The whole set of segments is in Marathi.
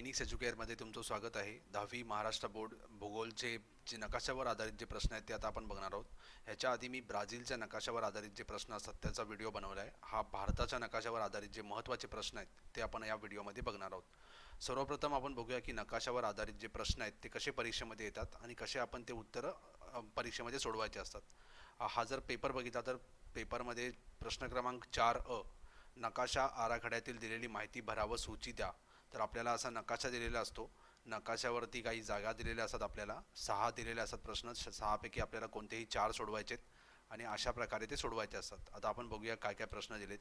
फिनिक्स एज्युकेअरमध्ये तुमचं स्वागत आहे. 10वी महाराष्ट्र बोर्ड भूगोलचे जे नकाशावर आधारित जे प्रश्न आहेत ते आता आपण बघणार आहोत. ह्याच्या आधी मी ब्राझीलच्या नकाशावर आधारित जे प्रश्न असतात त्याचा व्हिडिओ बनवला आहे. हा भारताच्या नकाशावर आधारित जे महत्त्वाचे प्रश्न आहेत ते आपण या व्हिडिओमध्ये बघणार आहोत. सर्वप्रथम आपण बघूया की नकाशावर आधारित जे प्रश्न आहेत ते कसे परीक्षेमध्ये येतात आणि कसे आपण ते उत्तरं परीक्षेमध्ये सोडवायचे असतात. हा जर पेपर बघितला तर पेपरमध्ये प्रश्न क्रमांक 4 नकाशा आराखड्यातील दिलेली माहिती भरा व सूची द्या. तर आपल्याला असा नकाशा दिलेला असतो. नकाशावरती काही जागा दिलेल्या असतात, आपल्याला 6 दिलेले असतात प्रश्न. 6पैकी आपल्याला कोणतेही 4 सोडवायचे आहेत आणि अशा प्रकारे ते सोडवायचे असतात. आता आपण बघूया काय काय प्रश्न दिलेत.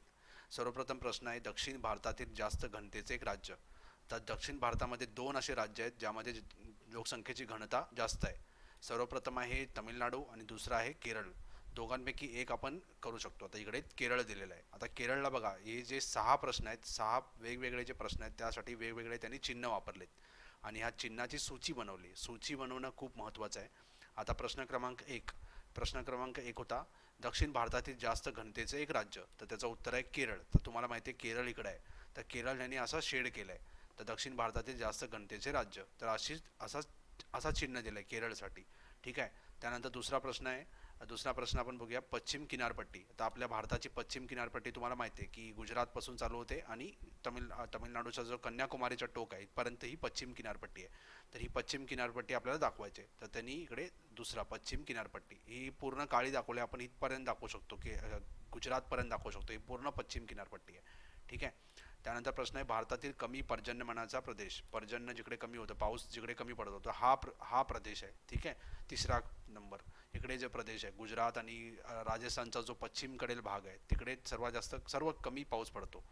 सर्वप्रथम प्रश्न आहे दक्षिण भारतातील जास्त घनतेचे एक राज्य. तर दक्षिण भारतामध्ये 2 असे राज्य आहेत ज्यामध्ये लोकसंख्येची घनता जास्त आहे. सर्वप्रथम आहे तमिळनाडू आणि दुसरं आहे केरळ. दोघांपैकी एक आपण करू शकतो. आता इकडे केरळ दिलेलं आहे. आता केरळला बघा, हे जे 6 प्रश्न आहेत, 6 वेगवेगळे जे प्रश्न आहेत त्यासाठी वेगवेगळे त्यांनी चिन्ह वापरलेत आणि ह्या चिन्हाची सूची बनवली. सूची बनवणं खूप महत्त्वाचं आहे. आता प्रश्न क्रमांक एक होता दक्षिण भारतातील जास्त घनतेचे एक राज्य. तर त्याचं उत्तर आहे केरळ. तर तुम्हाला माहिती आहे केरळ इकडे आहे, तर केरळ यांनी असा शेड केलं आहे. तर दक्षिण भारतातील जास्त घनतेचे राज्य, तर असा चिन्ह दिलं आहे केरळसाठी. ठीक आहे. त्यानंतर दुसरा प्रश्न आपण बघूया पश्चिम किनारपट्टी. तर आपल्या भारताची पश्चिम किनारपट्टी तुम्हाला माहिती आहे की गुजरातपासून चालू होते आणि तमिळनाडूचा जो कन्याकुमारीचा टोक आहे इथपर्यंत ही पश्चिम किनारपट्टी आहे. तर ही पश्चिम किनारपट्टी आपल्याला दाखवायची आहे. तर त्यांनी इकडे दुसरा पश्चिम किनारपट्टी ही पूर्ण काळी दाखवली, आपण इथपर्यंत दाखवू शकतो की गुजरातपर्यंत दाखवू शकतो. ही पूर्ण पश्चिम किनारपट्टी आहे. ठीक आहे. त्यानंतर प्रश्न आहे भारतातील कमी पर्जन्यमानाचा प्रदेश. पर्जन्य जिकडे कमी होतं, पाऊस जिकडे कमी पडत होतं, हा प्रदेश आहे. ठीक आहे. तिसरा नंबर, इकडे जे प्रदेश आहे गुजरात आणि राजस्थानचा जो पश्चिमकडील भाग आहे तिकडे सर्व कमी पाऊस पडतो.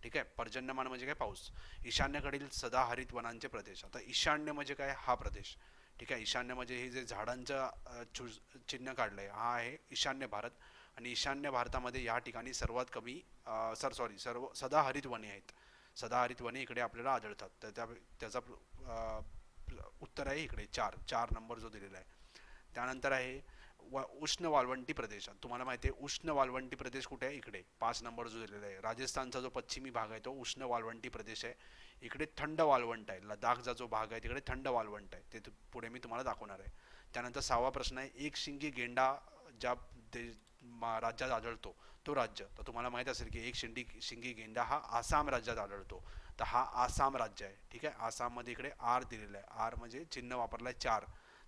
ठीक आहे. पर्जन्यमान म्हणजे काय, पाऊस. ईशान्येकडील सदाहरित वनांचे प्रदेश. आता ईशान्य म्हणजे काय, हा प्रदेश. ठीक आहे. ईशान्य म्हणजे हे जे झाडांचं चिन्ह काढलं आहे हा आहे ईशान्य भारत. आणि ईशान्य भारतामध्ये या ठिकाणी सर्वात कमी सर्व सदाहरित वने आहेत. सदाहरित वने इकडे आपल्याला आढळतात. तर त्याचा उत्तर आहे इकडे 4 नंबर जो दिलेला आहे. त्यानंतर आहे उष्ण वाळवंटी प्रदेश. तुम्हाला माहिती आहे उष्ण वाळवंटी प्रदेश कुठे आहे, इकडे 5 नंबर जो दिलेला आहे. राजस्थानचा जो पश्चिमी भाग आहे तो उष्ण वाळवंटी प्रदेश आहे. इकडे थंड वाळवंट आहे. लडाखचा जो भाग आहे तिकडे थंड वाळवंट आहे. ते पुढे मी तुम्हाला दाखवणार आहे. त्यानंतर 6वा प्रश्न आहे एक शिंगी गेंडा ज्या राज्यात आढळतो तो राज्य. तर तुम्हाला माहीत असेल की एक शिंगी गेंडा हा आसाम राज्यात आढळतो. तर हा आसाम राज्य आहे. ठीक आहे. आसाममध्ये इकडे आर दिलेला आहे. आर म्हणजे चिन्ह वापरलं आहे 4.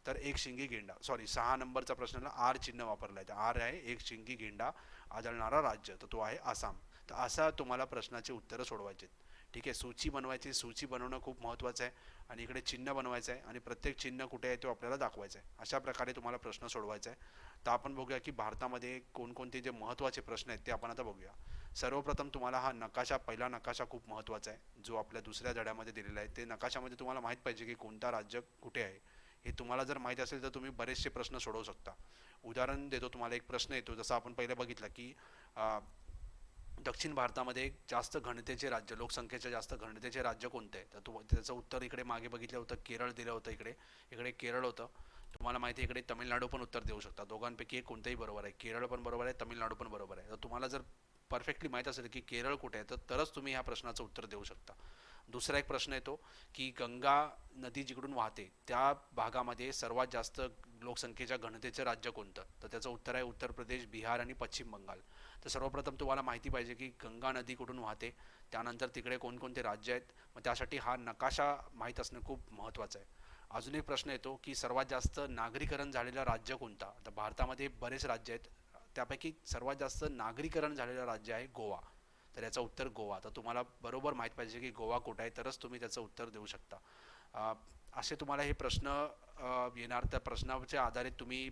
तर एक शिंगी गेंडा 6 नंबरचा प्रश्नाला आर चिन्ह वापरलं आहे. तर आर आहे एक शिंगी गेंडा आढळणारा राज्य, तर तो आहे आसाम. तर असा तुम्हाला प्रश्नाचे उत्तरं सोडवायचे. ठीक आहे. सूची बनवायची. सूची बनवणं खूप महत्त्वाचं आहे आणि इकडे चिन्ह बनवायचं आहे आणि प्रत्येक चिन्ह कुठे आहे तो आपल्याला दाखवायचं आहे. अशा प्रकारे तुम्हाला प्रश्न सोडवायचा आहे. तर आपण बघूया की भारतामध्ये कोणकोणते जे महत्त्वाचे प्रश्न आहेत ते आपण आता बघूया. सर्वप्रथम तुम्हाला हा पहिला नकाशा खूप महत्त्वाचा आहे जो आपल्या दुसऱ्या धड्यामध्ये दिलेला आहे. ते नकाशामध्ये तुम्हाला माहीत पाहिजे की कोणता राज्य कुठे आहे. हे तुम्हाला जर माहीत असेल तर तुम्ही बरेचसे प्रश्न सोडवू शकता. उदाहरण देतो तुम्हाला. एक प्रश्न येतो जसं आपण पहिले बघितलं की दक्षिण भारतामध्ये जास्त घनतेचे राज्य, लोकसंख्येचे जास्त घनतेचे राज्य कोणते आहे. तर त्याचं उत्तर इकडे मागे बघितलं होतं केरळ दिलं होतं. इकडे केरळ होतं. तुम्हाला माहिती आहे इकडे तमिळनाडू पण उत्तर देऊ शकता. दोघांपैकी एक कोणतंही बरोबर आहे. केरळ पण बरोबर आहे, तमिळनाडू पण बरोबर आहे. तर तुम्हाला जर परफेक्टली माहीत असेल की केरळ कुठे आहे तरच तुम्ही ह्या प्रश्नाचं उत्तर देऊ शकता. दुसरा एक प्रश्न येतो की गंगा नदी जिकडून वाहते त्या भागामध्ये सर्वात जास्त लोकसंख्येच्या घनतेचं राज्य कोणतं. तर त्याचं उत्तर आहे उत्तर प्रदेश, बिहार आणि पश्चिम बंगाल. तर सर्वप्रथम तुम्हाला माहिती पाहिजे की गंगा नदी कुठून वाहते, त्यानंतर तिकडे कोणकोणते राज्य आहेत. मग त्यासाठी हा नकाशा माहीत असणं खूप महत्त्वाचं आहे. अजून एक प्रश्न येतो की सर्वात जास्त नागरीकरण झालेलं राज्य कोणता. तर भारतामध्ये बरेच राज्य आहेत, त्यापैकी सर्वात जास्त नागरीकरण झालेलं राज्य आहे गोवा. तर याचं उत्तर गोवा. तर तुम्हाला बरोबर माहीत पाहिजे की गोवा कुठं आहे तरच तुम्ही त्याचं उत्तर देऊ शकता. असे तुम्हाला हे प्रश्न येणार. त्या प्रश्नाच्या आधारित तुम्ही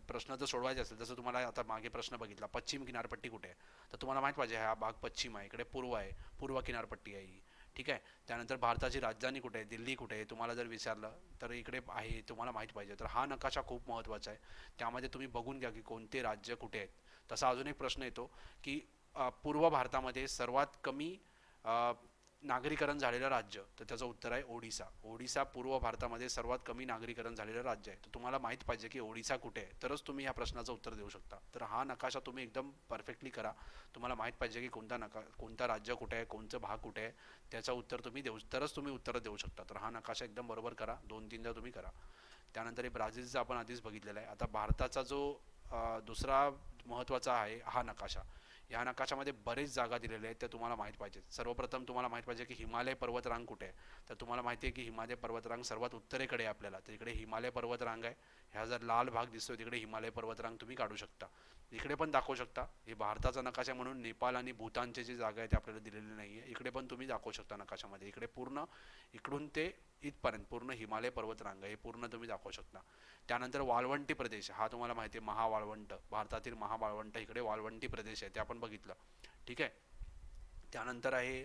प्रश्न जर सोडवायचे असेल, जसं तुम्हाला आता मागे प्रश्न बघितला पश्चिम किनारपट्टी कुठे आहे, तर तुम्हाला माहीत पाहिजे हा भाग पश्चिम आहे, इकडे पूर्व आहे, पूर्व किनारपट्टी आहे ही. ठीक आहे. त्यानंतर भारताची राजधानी कुठे आहे, दिल्ली कुठे आहे तुम्हाला जर विचारलं तर इकडे आहे, तुम्हाला माहीत पाहिजे. तर हा नकाशा खूप महत्त्वाचा आहे. त्यामध्ये तुम्ही बघून घ्या की कोणते राज्य कुठे आहेत. तसा अजून एक प्रश्न येतो की पूर्व भारतामध्ये सर्वात कमी नागरीकरण झालेलं राज्य, तर त्याचं उत्तर आहे ओडिसा. ओडिसा पूर्व भारतामध्ये सर्वात कमी नागरीकरण झालेलं राज्य आहे. तर तुम्हाला माहीत पाहिजे की ओडिसा कुठे आहे, तरच तुम्ही ह्या प्रश्नाचं उत्तर देऊ शकता. तर हा नकाशा तुम्ही एकदम परफेक्टली करा. तुम्हाला माहीत पाहिजे की कोणता राज्य कुठे आहे, कोणतं भाग कुठे आहे, त्याचं उत्तर तुम्ही देऊ, तरच तुम्ही उत्तर देऊ शकता. तर हा नकाशा एकदम बरोबर करा, 2-3दा तुम्ही करा. त्यानंतर हे ब्राझीलचा आपण आधीच बघितलेला आहे. आता भारताचा जो दुसरा महत्त्वाचा आहे हा नकाशा. या नकाशामध्ये बरेच जागा दिलेल्या आहेत, त्या तुम्हाला माहीत पाहिजेत. सर्वप्रथम तुम्हाला माहीत पाहिजे की हिमालय पर्वतरांग कुठे आहे. तर तुम्हाला माहिती आहे की हिमालय पर्वतरांग सर्वात उत्तरेकडे आहे आपल्याला. तर इकडे हिमालय पर्वतरांग आहे. ह्या जर लाल भाग दिसतोय तिकडे हिमालय पर्वतरांग तुम्ही काढू शकता. इकडे पण दाखवू शकता. हे भारताचा नकाशा म्हणून नेपाळ आणि भूतानची जी जागा आहे ती आपल्याला दिलेली नाही आहे. इकडे पण तुम्ही दाखवू शकता नकाशामध्ये. इकडे पूर्ण इकडून ते इथपर्यंत पूर्ण हिमालय पर्वतरांग हे पूर्ण तुम्ही दाखवू शकता. त्यानंतर वाळवंटी प्रदेश हा तुम्हाला माहिती आहे, महावाळवंट, भारतातील महावाळवंट इकडे वाळवंटी प्रदेश आहे, ते आपण बघितलं. ठीक आहे. त्यानंतर आहे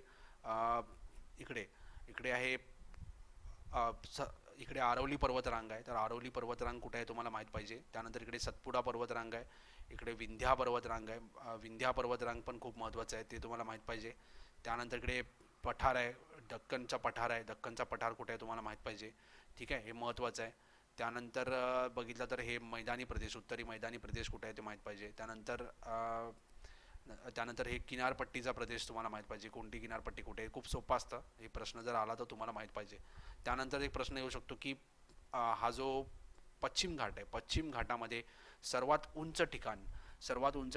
इकडे इकडे आहे इकडे आरवली पर्वतरांग आहे. तर आरवली पर्वतरांग कुठे आहे तुम्हाला माहीत पाहिजे. त्यानंतर इकडे सतपुडा पर्वतरांग आहे. इकडे विंध्या पर्वतरांग आहे. विंध्या पर्वतरांग पण खूप महत्त्वाचं आहे, ते तुम्हाला माहीत पाहिजे. त्यानंतर इकडे पठार आहे, दक्कनचा पठार आहे. दक्कनचा पठार कुठे आहे तुम्हाला माहीत पाहिजे. ठीक आहे, हे महत्त्वाचं आहे. त्यानंतर बघितलं तर हे मैदानी प्रदेश, उत्तरी मैदानी प्रदेश कुठे आहे ते माहीत पाहिजे. त्यानंतर हे किनारपट्टीचा प्रदेश तुम्हाला माहीत पाहिजे, कोणती किनारपट्टी कुठे आहे. खूप सोपं असतं हे, प्रश्न जर आला तर तुम्हाला माहीत पाहिजे. त्यानंतर एक प्रश्न येऊ शकतो की हा जो पश्चिम घाट आहे, पश्चिम घाटामध्ये सर्वात उंच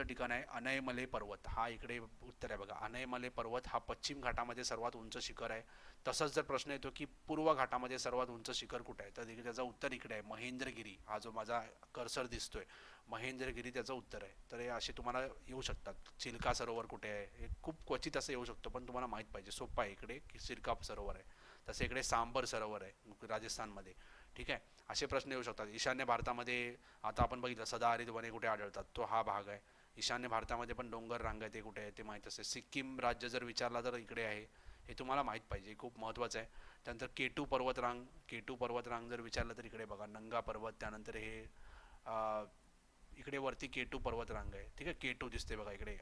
ठिकाण आहे अनयमले पर्वत. हा इकडे उत्तर आहे बघा. अनयमले पर्वत हा पश्चिम घाटामध्ये सर्वात उंच शिखर आहे. तसंच जर प्रश्न येतो की पूर्व घाटामध्ये सर्वात उंच शिखर कुठे आहे, तर त्याचं उत्तर इकडे आहे, महेंद्रगिरी. हा जो माझा कर्सर दिसतोय, महेंद्रगिरी त्याचं उत्तर आहे. तर हे असे तुम्हाला येऊ शकतात. चिल्का सरोवर कुठे आहे, हे खूप क्वचित असं येऊ शकतं, पण तुम्हाला माहीत पाहिजे. सोपं आहे इकडे की चिल्का सरोवर आहे. तसे इकडे सांबर सरोवर आहे राजस्थानमध्ये. ठीक आहे, असे प्रश्न येऊ शकतात. ईशान्य भारतामध्ये आता आपण बघितलं सदाहरित वने कुठे आढळतात, तो हा भाग आहे. ईशान्य भारतामध्ये पण डोंगर रांग आहे, ते कुठे आहे ते माहीत असेल. सिक्कीम राज्य जर विचारला तर इकडे आहे, हे तुम्हाला माहीत पाहिजे, खूप महत्त्वाचं आहे. त्यानंतर केटू पर्वतरांग जर विचारलं तर इकडे बघा, नंगा पर्वत. त्यानंतर हे इकडे वरती केटू पर्वतरांग आहे. ठीक आहे, केटू दिसते बघा इकडे,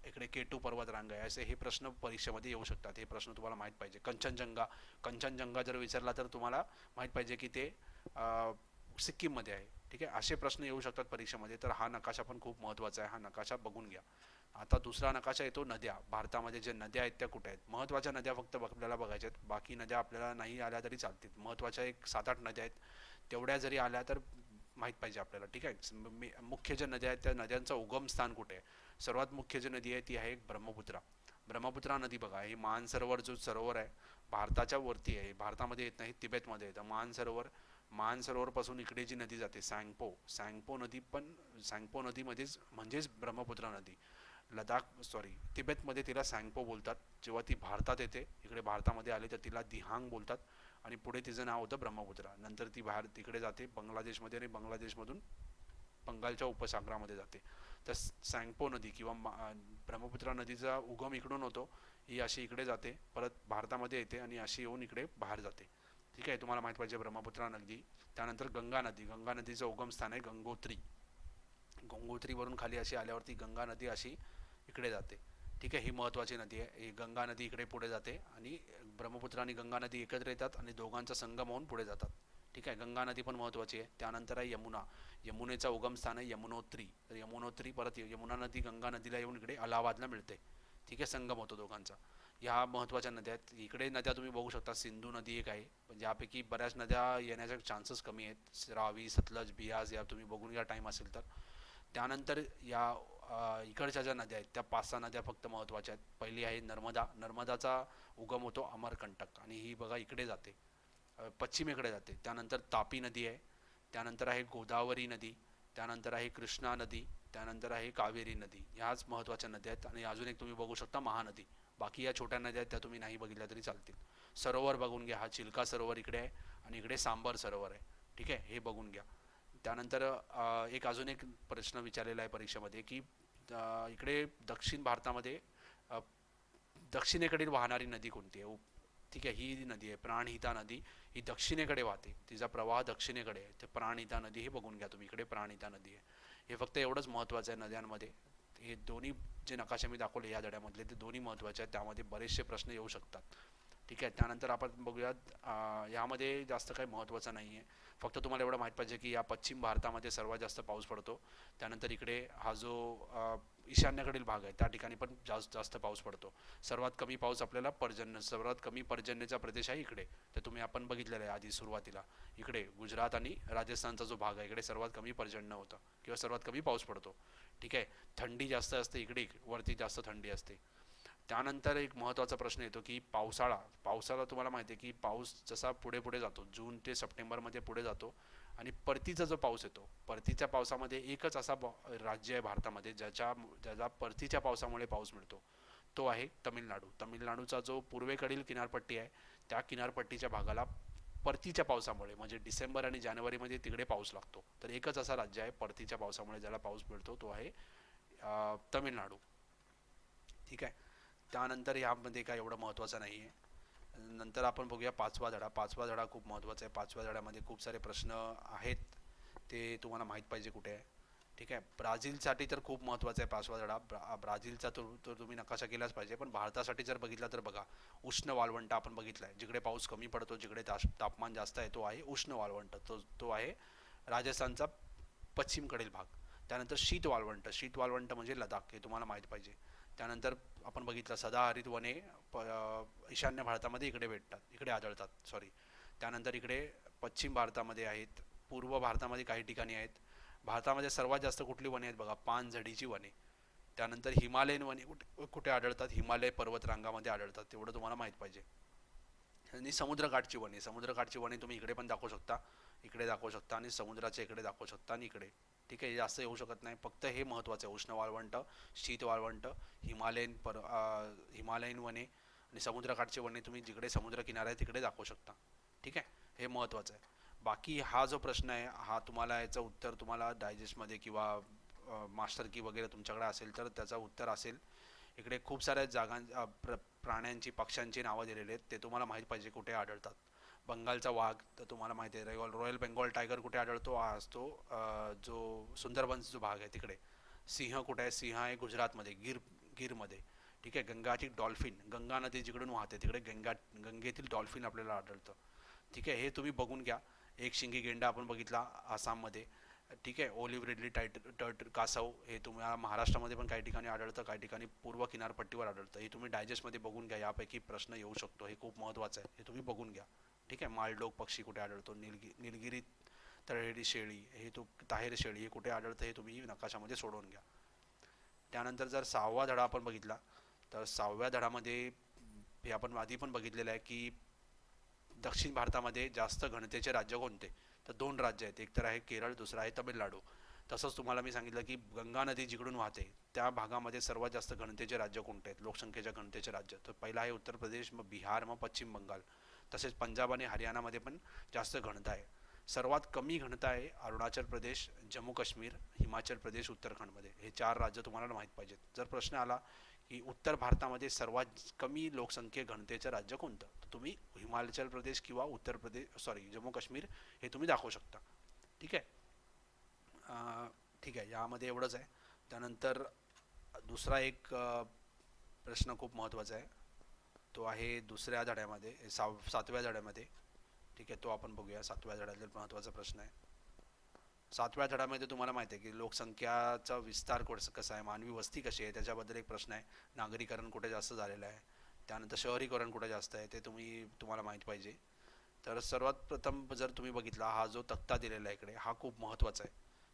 इकडे केटू पर्वतरांग आहे. असे हे प्रश्न परीक्षेमध्ये येऊ शकतात, हे प्रश्न तुम्हाला माहीत पाहिजे. कंचनजंगा जर विचारला तर तुम्हाला माहीत पाहिजे की ते सिक्कीममध्ये आहे. ठीक आहे, असे प्रश्न येऊ शकतात परीक्षेमध्ये. तर हा नकाशा पण खूप महत्त्वाचा आहे, हा नकाशा बघून घ्या. आता दुसरा नकाशा येतो नद्या. भारतामध्ये जे नद्या आहेत त्या कुठे आहेत. महत्त्वाच्या नद्या फक्त आपल्याला बघायच्या आहेत, बाकी नद्या आपल्याला नाही आल्या तरी चालतील. महत्त्वाच्या एक 7-8 नद्या आहेत, तेवढ्या जरी आल्या तर माहीत पाहिजे आपल्याला. ठीक आहे, मुख्य ज्या नद्या आहेत त्या नद्यांचं उगम स्थान कुठे आहे. सर्वात मुख्य जी नदी आहे ती आहे ब्रह्मपुत्रा. ब्रह्मपुत्रा नदी बघा, हे मानसरोवर जो सरोवर आहे भारताच्या वरती आहे, भारतामध्ये येत नाही, तिबेतमध्ये येतं मानसरोवरपासून इकडे जी नदी जाते सँगपो नदीमध्येच म्हणजेच ब्रह्मपुत्रा नदी. तिबेतमध्ये तिला सँगपो बोलतात. जेव्हा ती भारतात येते, इकडे भारतामध्ये आली तर तिला दिहांग बोलतात, आणि पुढे तिचं नाव होतं ब्रह्मपुत्रा. नंतर ती बाहेर तिकडे जाते बांगलादेशमध्ये, आणि बांगलादेशमधून बंगालच्या उपसागरामध्ये जाते. तर सँगपो नदी किंवा ब्रह्मपुत्रा नदीचा उगम इकडून होतो, ही अशी इकडे जाते, परत भारतामध्ये येते आणि अशी येऊन इकडे बाहेर जाते. ठीक आहे, तुम्हाला माहीत पाहिजे ब्रह्मपुत्रा नदी. त्यानंतर गंगा नदीचं उगम स्थान आहे गंगोत्रीवरून खाली अशी आल्यावरती गंगा नदी अशी इकडे जाते. ठीक आहे, ही महत्त्वाची नदी आहे. ही गंगा नदी इकडे पुढे जाते आणि ब्रह्मपुत्रा आणि गंगा नदी एकत्र येतात आणि दोघांचा संगम होऊन पुढे जातात. ठीक आहे, गंगा नदी पण महत्त्वाची आहे. त्यानंतर आहे यमुनेचा उगम स्थान आहे यमुनोत्री. तर यमुनोत्री परत यमुना नदी गंगा नदीला येऊन इकडे अलाहाबादला मिळते. ठीक आहे, संगम होतो दोघांचा. ह्या महत्त्वाच्या नद्या आहेत. इकडे नद्या तुम्ही बघू शकता, सिंधू नदी एक आहे, पण यापैकी बऱ्याच नद्या येण्याचे चान्सेस कमी आहेत. रावी, सतलज, बियास या तुम्ही बघून घ्या टाईम असेल तर. त्यानंतर या इकडच्या ज्या नद्या आहेत त्या 5-6 नद्या फक्त महत्त्वाच्या आहेत. पहिली आहे नर्मदाचा उगम होतो अमरकंटक, आणि ही बघा इकडे जाते, पश्चिमेकडे जाते. त्यानंतर तापी नदी आहे, त्यानंतर आहे गोदावरी नदी, त्यानंतर आहे कृष्णा नदी, त्यानंतर आहे कावेरी नदी. ह्याच महत्त्वाच्या नद्या आहेत. आणि अजून एक तुम्ही बघू शकता महानदी. बाकी या छोट्या नद्या आहेत त्या तुम्ही नाही बघितल्या तरी चालतील. सरोवर बघून घ्या, हा चिल्का सरोवर इकडे आहे आणि इकडे सांबर सरोवर आहे. ठीक आहे, हे बघून घ्या. त्यानंतर अजून एक प्रश्न विचारलेला आहे परीक्षेमध्ये की इकडे दक्षिण भारतामध्ये दक्षिणेकडील वाहणारी नदी कोणती आहे. ठीक आहे, ही नदी आहे प्राणहिता नदी, ही दक्षिणेकडे वाहते, तिचा प्रवाह दक्षिणेकडे आहे. ते प्राणहिता नदी हे बघून घ्या तुम्ही, इकडे प्राणहिता नदी आहे. हे फक्त एवढंच महत्त्वाचं आहे नद्यांमध्ये. हे दोन्ही जे नकाशे मी दाखवले या धड्यामधले ते दोन्ही महत्त्वाचे आहेत, त्यामध्ये बरेचसे प्रश्न येऊ शकतात. ठीक आहे. त्यानंतर आपण बघूयात यामध्ये जास्त काही महत्त्वाचं नाही आहे. फक्त तुम्हाला एवढं माहीत पाहिजे की या पश्चिम भारतामध्ये सर्वात जास्त पाऊस पडतो. त्यानंतर इकडे हा जो ईशान्येकडील भाग आहे त्या ठिकाणी पण जास्त जास्त पाऊस पडतो. सर्वात कमी पाऊस आपल्याला सर्वात कमी पर्जन्यचा प्रदेश आहे इकडे. तर तुम्ही आपण बघितलेलं आहे आधी सुरुवातीला, इकडे गुजरात आणि राजस्थानचा जो भाग आहे इकडे सर्वात कमी पर्जन्य होतं किंवा सर्वात कमी पाऊस पडतो. ठीक आहे. थंडी जास्त असते इकडे, वरती जास्त थंडी असते. त्यानंतर एक महत्त्वाचा प्रश्न येतो की पावसाळा तुम्हाला माहिती आहे की पाऊस जसा पुढे पुढे जातो, जून ते सप्टेंबरमध्ये पुढे जातो आणि परतीचा जो पाऊस येतो, परतीच्या पावसामध्ये एकच असा राज्य आहे भारतामध्ये ज्याचा परतीच्या पावसामुळे पाऊस मिळतो, तो आहे तमिळनाडू. तमिळनाडूचा जो पूर्वेकडील किनारपट्टी आहे त्या किनारपट्टीच्या भागाला परतीच्या पावसामुळे म्हणजे डिसेंबर आणि जानेवारीमध्ये तिकडे पाऊस लागतो. तर एकच असा राज्य आहे परतीच्या पावसामुळे ज्याला पाऊस मिळतो, तो आहे तमिळनाडू. ठीक आहे. त्यानंतर यामध्ये काय एवढं महत्त्वाचं नाही आहे. नंतर आपण बघूया पाचवा धडा. पाचवा धडा खूप महत्त्वाचा आहे. पाचव्या धड्यामध्ये खूप सारे प्रश्न आहेत, ते तुम्हाला माहीत पाहिजे कुठे आहे. ठीक आहे. ब्राझीलसाठी तर खूप महत्त्वाचा आहे पाचवा धडा. ब्राझीलचा तर तुम्ही नकाशा केलाच पाहिजे. पण भारतासाठी जर बघितला तर बघा, उष्ण वाळवंट आपण बघितलं आहे. जिकडे पाऊस कमी पडतो, जिकडे तापमान जास्त आहे, तो आहे उष्ण वाळवंट. तो आहे राजस्थानचा पश्चिमकडील भाग. त्यानंतर शीत वाळवंट म्हणजे लडाख, हे तुम्हाला माहीत पाहिजे. त्यानंतर आपण बघितलं सदाहरित वने ईशान्य भारतामध्ये इकडे भेटतात, इकडे आढळतात, सॉरी. त्यानंतर इकडे पश्चिम भारतामध्ये आहेत, पूर्व भारतामध्ये काही ठिकाणी आहेत. भारतामध्ये सर्वात जास्त कुठली वने आहेत बघा, पानझडीची वने. त्यानंतर हिमालयन वने कुठे कुठे आढळतात, हिमालय पर्वतरांगामध्ये आढळतात, तेवढं तुम्हाला माहीत पाहिजे. आणि समुद्रकाठची वने तुम्ही इकडे पण दाखवू शकता, इकडे दाखवू शकता आणि समुद्राच्या इकडे दाखवू शकता आणि इकडे. ठीक आहे. जास्त येऊ शकत नाही, फक्त हे महत्त्वाचं आहे, उष्ण वाळवंट, शीत वाळवंट, हिमालयन वने आणि समुद्रकाठचे वने तुम्ही जिकडे समुद्रकिनारा आहे तिकडे दाखवू शकता. ठीक आहे. हे महत्त्वाचं आहे. बाकी हा जो प्रश्न आहे हा तुम्हाला याचं उत्तर तुम्हाला डायजेस्टमध्ये किंवा मास्टर की वगैरे तुमच्याकडे असेल तर त्याचं उत्तर असेल. इकडे खूप साऱ्या प्राण्यांची पक्ष्यांची नावं दिलेली आहेत, ते तुम्हाला माहीत पाहिजे कुठे आढळतात. बंगालचा वाघ तर तुम्हाला माहिती आहे, रॉयल बेंगॉल टायगर कुठे आढळतो, हा असतो जो सुंदरबन्स जो भाग आहे तिकडे. सिंह कुठे आहे, सिंह आहे गुजरातमध्ये, गिरमध्ये. ठीक आहे. गंगाची डॉल्फिन, गंगा नदी जिकडून वाहते तिकडे गंगेतील डॉल्फिन आपल्याला आढळतं. ठीक आहे. हे तुम्ही बघून घ्या. एक शिंगी गेंडा आपण बघितला आसाममध्ये. ठीक आहे. ऑलिव्ह रिडली कासव हे तुम्हाला महाराष्ट्रामध्ये पण काही ठिकाणी आढळतं, काही ठिकाणी पूर्व किनारपट्टीवर आढळतं. हे तुम्ही डायजेस्टमध्ये बघून घ्या, यापैकी प्रश्न येऊ शकतो, हे खूप महत्त्वाचं आहे, हे तुम्ही बघून घ्या. ठीक आहे. मालडोक पक्षी कुठे आढळतो, निलगिरी तळेडी शेळी हे ताहेर शेळी हे कुठे आढळतं, हे तुम्ही नकाशामध्ये सोडवून घ्या. त्यानंतर जर सहावा धडा आपण बघितला तर सहाव्या धडामध्ये हे आपण आधी पण बघितलेलं आहे की दक्षिण भारतामध्ये जास्त घनतेचे राज्य कोणते, तर दोन राज्य आहेत, एक तर आहे केरळ, दुसरं आहे तमिळनाडू. तसंच तुम्हाला मी सांगितलं की गंगा नदी जिकडून वाहते त्या भागामध्ये सर्वात जास्त घनतेचे राज्य कोणते आहेत, लोकसंख्येच्या घनतेचे राज्य. तर पहिला आहे उत्तर प्रदेश, मग बिहार, मग पश्चिम बंगाल. तसेच पंजाब आणि हरियाणामध्ये पण जास्त घनता आहे. सर्वात कमी घनता आहे अरुणाचल प्रदेश, जम्मू काश्मीर, हिमाचल प्रदेश, उत्तराखंडमध्ये. हे चार राज्य तुम्हाला माहीत पाहिजेत. जर प्रश्न आला की उत्तर भारतामध्ये सर्वात कमी लोकसंख्ये घनतेचं राज्य कोणतं, तर तुम्ही हिमाचल प्रदेश किंवा जम्मू काश्मीर हे तुम्ही दाखवू शकता. ठीक आहे. ठीक आहे. यामध्ये एवढंच आहे. त्यानंतर दुसरा एक प्रश्न खूप महत्त्वाचा आहे, तो आहे दुसऱ्या धड्यामध्ये, सातव्या धड्यामध्ये. ठीक आहे. तो आपण बघूया. सातव्या धड्यातील महत्त्वाचा प्रश्न आहे. सातव्या धड्यामध्ये तुम्हाला माहिती आहे की लोकसंख्याचा विस्तार कसा आहे, मानवी वस्ती कशी आहे, त्याच्याबद्दल एक प्रश्न आहे. नागरीकरण कुठे जास्त झालेलं आहे, त्यानंतर शहरीकरण कुठे जास्त आहे, ते तुम्हाला माहीत पाहिजे. तर सर्वात प्रथम जर तुम्ही बघितला हा जो तक्ता दिलेला आहे इकडे, हा खूप महत्त्वाचा आहे.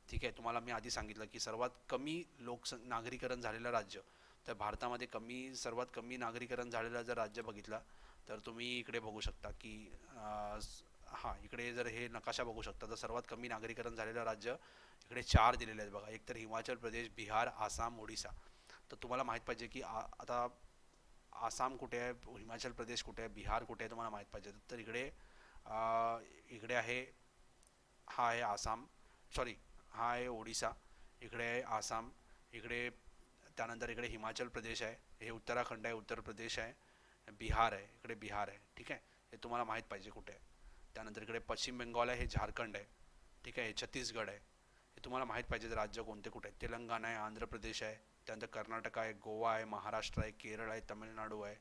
ठीक आहे. तुम्हाला मी आधी सांगितलं की सर्वात कमी नागरीकरण झालेलं राज्य, तर भारतामध्ये सर्वात कमी नागरीकरण झालेलं जर राज्य बघितला तर तुम्ही इकडे बघू शकता की हां, इकडे जर हे नकाशा बघू शकता तर सर्वात कमी नागरीकरण झालेलं राज्य इकडे चार दिलेले आहेत बघा. एक तर हिमाचल प्रदेश, बिहार, आसाम, ओडिसा. तर तुम्हाला माहीत पाहिजे की आता आसाम कुठे आहे, हिमाचल प्रदेश कुठे आहे, बिहार कुठे आहे, तुम्हाला माहीत पाहिजे. तर इकडे आहे, हा आहे आसाम, सॉरी, हा आहे ओडिसा, इकडे आहे आसाम, इकडे त्यानंतर इकडे हिमाचल प्रदेश आहे, हे उत्तराखंड आहे, उत्तर प्रदेश आहे, बिहार आहे, इकडे बिहार आहे. ठीक आहे. हे तुम्हाला माहीत पाहिजे कुठे आहे. त्यानंतर इकडे पश्चिम बेंगॉल आहे, हे झारखंड आहे. ठीक आहे. हे छत्तीसगड आहे, हे तुम्हाला माहीत पाहिजे राज्य कोणते कुठे आहेत. तेलंगणा आहे, आंध्र प्रदेश आहे, त्यानंतर कर्नाटक आहे, गोवा आहे, महाराष्ट्र आहे, केरळ आहे, तमिळनाडू आहे,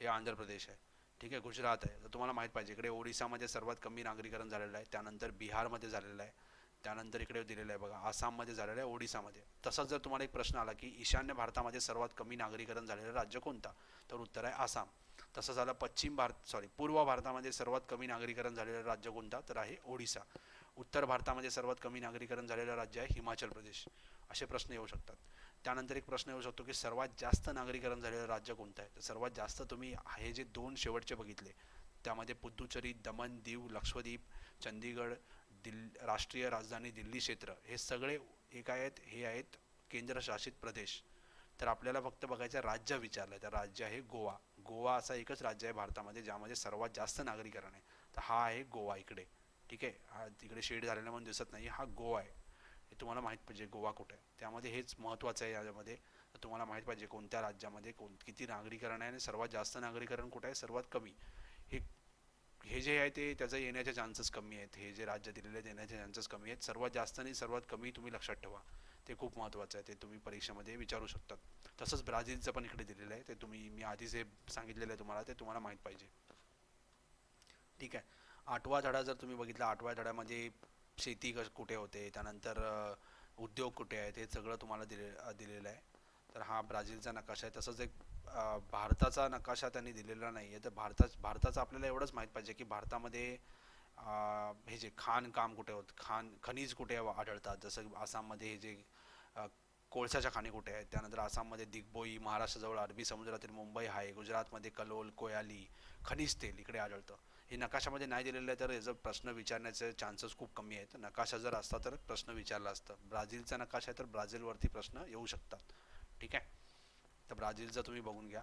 हे आंध्र प्रदेश आहे. ठीक आहे, गुजरात आहे. तर तुम्हाला माहीत पाहिजे इकडे ओडिसामध्ये सर्वात कमी नागरीकरण झालेलं आहे, त्यानंतर बिहारमध्ये झालेलं आहे, त्यानंतर इकडे दिलेलं आहे बघा आसाममध्ये झालेलं आहे, ओडिसामध्ये. तसंच जर तुम्हाला एक प्रश्न आला की ईशान्य भारतामध्ये सर्वात कमी नागरीकरण झालेलं राज्य कोणता, तर उत्तर आहे आसाम. तसं झालं पूर्व भारतामध्ये सर्वात कमी नागरीकरण झालेलं राज्य कोणता, तर आहे ओडिसा. उत्तर भारतामध्ये सर्वात कमी नागरीकरण झालेलं राज्य आहे हिमाचल प्रदेश. असे प्रश्न येऊ शकतात. त्यानंतर एक प्रश्न येऊ शकतो की सर्वात जास्त नागरीकरण झालेलं राज्य कोणतं आहे, तर सर्वात जास्त तुम्ही हे जे दोन शेवटचे बघितले त्यामध्ये पुद्दुचेरी, दमण, दीव, लक्षद्वीप, चंदीगड, राष्ट्रीय राजधानी दिल्ली क्षेत्र, हे सगळे एक आहेत, हे आहेत केंद्रशासित प्रदेश. तर आपल्याला फक्त बघायचं राज्य विचारलं तर राज्य आहे गोवा. गोवा असा एकच राज्य आहे भारतामध्ये ज्यामध्ये सर्वात जास्त नागरीकरण आहे, तर हा आहे गोवा इकडे. ठीक आहे, हा तिकडे शेड झालेला म्हणून दिसत नाही, हा गोवा आहे. हे तुम्हाला माहीत पाहिजे गोवा कुठे आहे, त्यामध्ये हेच महत्त्वाचं आहे यामध्ये. तर तुम्हाला माहीत पाहिजे कोणत्या राज्यामध्ये किती नागरीकरण आहे आणि सर्वात जास्त नागरीकरण कुठे आहे, सर्वात कमी. हे हे जे आहे ते त्याचं येण्याचे चान्सेस कमी आहेत. हे जे राज्य दिलेले आहेत येण्याचे चान्सेस कमी आहेत. सर्वात जास्त आणि सर्वात कमी तुम्ही लक्षात ठेवा, ते खूप महत्त्वाचं आहे. ते तुम्ही परीक्षेमध्ये विचारू शकतात. तसंच ब्राझीलचं पण इकडे दिलेलं आहे, ते मी आधीच हे सांगितलेलं आहे तुम्हाला, ते तुम्हाला माहीत पाहिजे. ठीक आहे, आठवा धडा जर तुम्ही बघितला, आठव्या धड्यामध्ये शेती कुठे होते, त्यानंतर उद्योग कुठे आहेत, हे सगळं तुम्हाला दिलेलं आहे. तर हा ब्राझीलचा नकाशा आहे. तसंच एक भारताचा नकाशा त्यांनी दिलेला नाही आहे. तर भारताचं आपल्याला एवढंच माहीत पाहिजे की भारतामध्ये हे जे काम कुठे होत, खनिज कुठे आढळतात, जसं आसाममध्ये हे जे कोळशाच्या खाणी कुठे आहेत, त्यानंतर आसाममध्ये दिग्बोई, महाराष्ट्राजवळ अरबी समुद्रातील मुंबई आहे, गुजरातमध्ये कलोल, कोयाली, खनिज तेल इकडे आढळतं. हे नकाशामध्ये नाही दिलेलं आहे, तर याचा प्रश्न विचारण्याचे चान्सेस खूप कमी आहेत. नकाशा जर असता तर प्रश्न विचारला असतं. ब्राझीलचा नकाशा आहे तर ब्राझीलवरती प्रश्न येऊ शकतात. ठीक आहे, तर ब्राझीलचा तुम्ही बघून घ्या.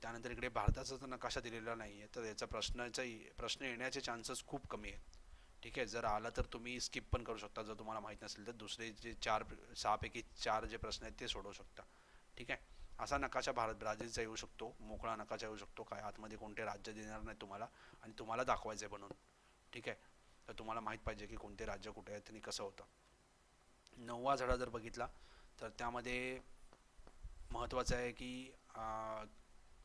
त्यानंतर इकडे भारताचा तर नकाशा दिलेला नाही आहे, तर याचा प्रश्न येण्याचे चान्सेस खूप कमी आहेत. ठीक आहे, जर आला तर तुम्ही स्किप पण करू शकता. जर तुम्हाला माहीत नसेल तर दुसरे जे 6पैकी 4 जे प्रश्न आहेत ते सोडवू शकता. ठीक आहे, असा नकाशा ब्राझीलचा येऊ शकतो, मोकळा नकाशा येऊ शकतो, काय आतमध्ये कोणते राज्य देणार नाही तुम्हाला आणि तुम्हाला दाखवायचं आहे बनवून. ठीक आहे, तर तुम्हाला माहीत पाहिजे की कोणते राज्य कुठे आहेत आणि कसं होतं. 9वा धडा जर बघितला तर त्यामध्ये महत्त्वाचं आहे की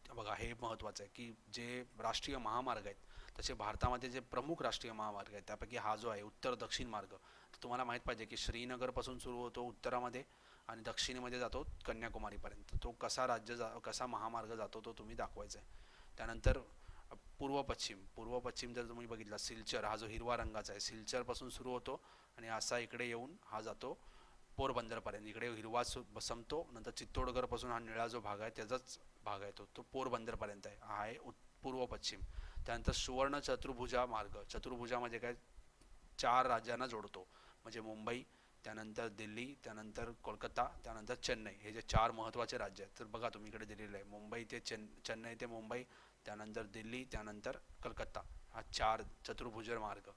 बघा हे महत्त्वाचं आहे की जे राष्ट्रीय महामार्ग आहेत, तसे भारतामध्ये जे प्रमुख राष्ट्रीय महामार्ग आहेत त्यापैकी हा जो आहे उत्तर दक्षिण मार्ग, तर तुम्हाला माहीत पाहिजे की श्रीनगरपासून सुरू होतो उत्तरामध्ये आणि दक्षिणेमध्ये जातो कन्याकुमारीपर्यंत. तो कसा महामार्ग जातो तो तुम्ही दाखवायचा आहे. त्यानंतर पूर्व पश्चिम जर तुम्ही बघितला, सिलचर हा जो हिरवा रंगाचा आहे, सिलचरपासून सुरू होतो आणि असा इकडे येऊन हा जातो पोरबंदरपर्यंत. इकडे हिरवा संपतो, नंतर चित्तोडगडपासून हा निळा जो भाग आहे त्याचाच भाग आहे तो पोरबंदरपर्यंत आहे. हा आहे पूर्व पश्चिम. त्यानंतर सुवर्ण चतुर्भुजा मार्ग, चतुर्भुजा म्हणजे काय, 4 राज्यांना जोडतो, म्हणजे मुंबई, त्यानंतर दिल्ली, त्यानंतर कोलकाता, त्यानंतर चेन्नई, हे जे 4 महत्त्वाचे राज्य आहेत. तर बघा तुम्ही इकडे दिलेलं आहे मुंबई ते चेन्नई ते मुंबई, त्यानंतर दिल्ली, त्यानंतर कलकत्ता, हा 4 चतुर्भुज मार्ग.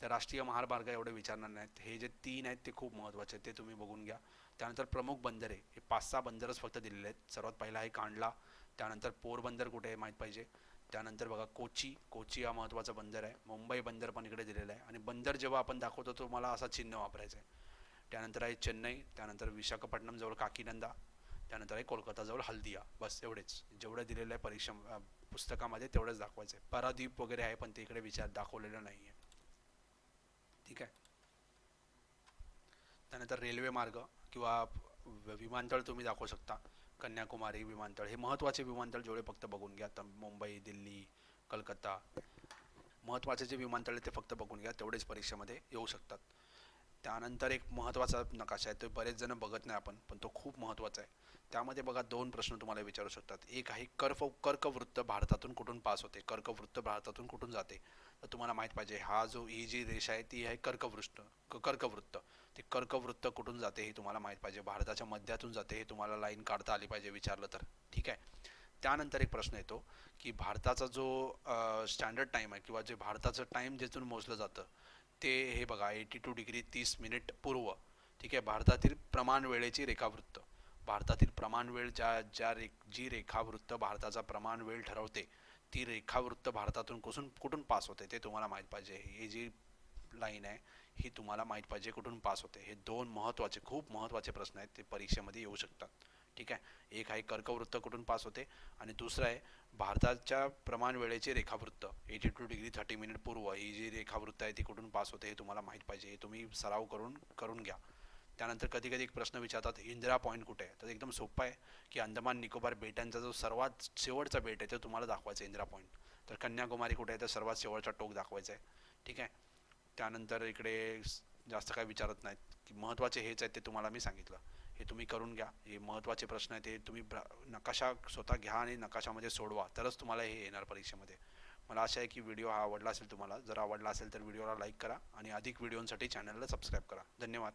तर राष्ट्रीय महामार्ग एवढे विचारणार नाहीत. हे जे 3 आहेत ते खूप महत्त्वाचे आहेत, ते तुम्ही बघून घ्या. त्यानंतर प्रमुख बंदरे, हे 5-6 बंदरच फक्त दिलेले आहेत. सर्वात पहिला आहे कांडला, त्यानंतर पोरबंदर कुठे आहे माहीत पाहिजे, त्यानंतर बघा कोची हा महत्त्वाचा बंदर आहे. मुंबई बंदर पण इकडे दिलेलं आहे आणि बंदर जेव्हा आपण दाखवतो तो मला असा चिन्ह वापरायचं आहे. त्यानंतर आहे चेन्नई, त्यानंतर विशाखापट्टणम जवळ काकीनंदा, त्यानंतर आहे कोलकाताजवळ हल्दिया. बस एवढेच जेवढं दिलेलं आहे पुस्तकामध्ये तेवढंच दाखवायचं आहे. पारादीप वगैरे आहे पण ते इकडे दाखवलेलं नाही आहे. ठीक आहे, त्यानंतर रेल्वे मार्ग किंवा विमानतळ तुम्ही दाखवू शकता. कन्याकुमारी विमानतळ, हे महत्त्वाचे विमानतळ जेवढे फक्त बघून घ्या. तर मुंबई, दिल्ली, कलकत्ता, महत्त्वाचे जे विमानतळ आहे ते फक्त बघून घ्या, तेवढेच परीक्षेमध्ये येऊ शकतात. त्यानंतर एक महत्त्वाचा नकाशा आहे, तो बरेच जण बघत नाही आपण, पण तो खूप महत्त्वाचा आहे. त्यामध्ये बघा 2 प्रश्न तुम्हाला विचारू शकतात. एक आहे कर्कवृत्त भारतातून कुठून पास होते, कर्कवृत्त भारतातून कुठून जाते. तर तुम्हाला माहीत पाहिजे ही जी रेषा आहे ती आहे कर्कवृत्त. ते कर्कवृत्त कुठून जाते हे तुम्हाला माहीत पाहिजे. भारताच्या मध्यातून जाते, हे तुम्हाला लाईन काढता आली पाहिजे विचारलं तर. ठीक आहे, त्यानंतर एक प्रश्न येतो की भारताचा जो स्टँडर्ड टाईम आहे किंवा जे भारताचं टाईम जिथून मोजलं जातं ते हे बघा 82 डिग्री 30 मिनिट पूर्व. ठीक आहे, भारतातील प्रमाण वेळेची रेखावृत्त, भारतातील प्रमाण वेळ जी रेखावृत्त भारताचा प्रमाण वेळ ठरवते, ती रेखावृत्त भारतातून कुठून पास होते ते तुम्हाला माहीत पाहिजे. ही जी लाईन आहे ही तुम्हाला माहीत पाहिजे कुठून पास होते. हे 2 खूप महत्त्वाचे प्रश्न आहेत, ते परीक्षेमध्ये येऊ शकतात. ठीक एक आहे कर्कवृत्त कुठून पास होते आणि दुसरं आहे भारताच्या प्रमाण वेळेचे रेखावृत्त 82 डिग्री 30 मिनिट पूर्व ही जी रेखावृत्त आहे ती कुठून पास होते हे तुम्हाला माहीत पाहिजे. हे तुम्ही सराव करून घ्या. त्यानंतर कधी कधी एक प्रश्न विचारतात इंदिरा पॉईंट कुठे आहे, तर एकदम सोपं आहे की अंदमान निकोबार बेटांचा जो सर्वात शेवटचा बेट आहे तो तुम्हाला दाखवायचा आहे इंदिरा पॉईंट. तर कन्याकुमारी कुठे आहे, तर सर्वात शेवटचा टोक दाखवायचा आहे. ठीक आहे. त्यानंतर इकडे जास्त काय विचारत नाहीत की महत्त्वाचे हेच आहेत ते तुम्हाला मी सांगितलं. हे तुम्ही करून घ्या. हे महत्त्वाचे प्रश्न आहेत ते तुम्ही नकाशा स्वतः घ्या आणि नकाशामध्ये सोडवा तरच तुम्हाला हे येणार परीक्षेमध्ये. मला आशा आहे की व्हिडिओ हा आवडला असेल तुम्हाला. जर आवडला असेल तर व्हिडिओला लाईक करा आणि अधिक व्हिडिओंसाठी चॅनलला सबस्क्राईब करा. धन्यवाद.